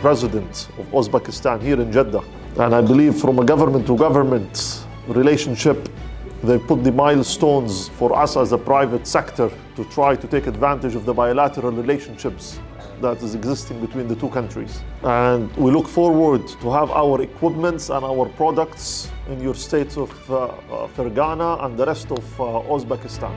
president of Uzbekistan here in Jeddah. And I believe from a government to government relationship, they put the milestones for us as a private sector to try to take advantage of the bilateral relationships that is existing between the two countries. And we look forward to have our equipments and our products in your states of Fergana and the rest of Uzbekistan.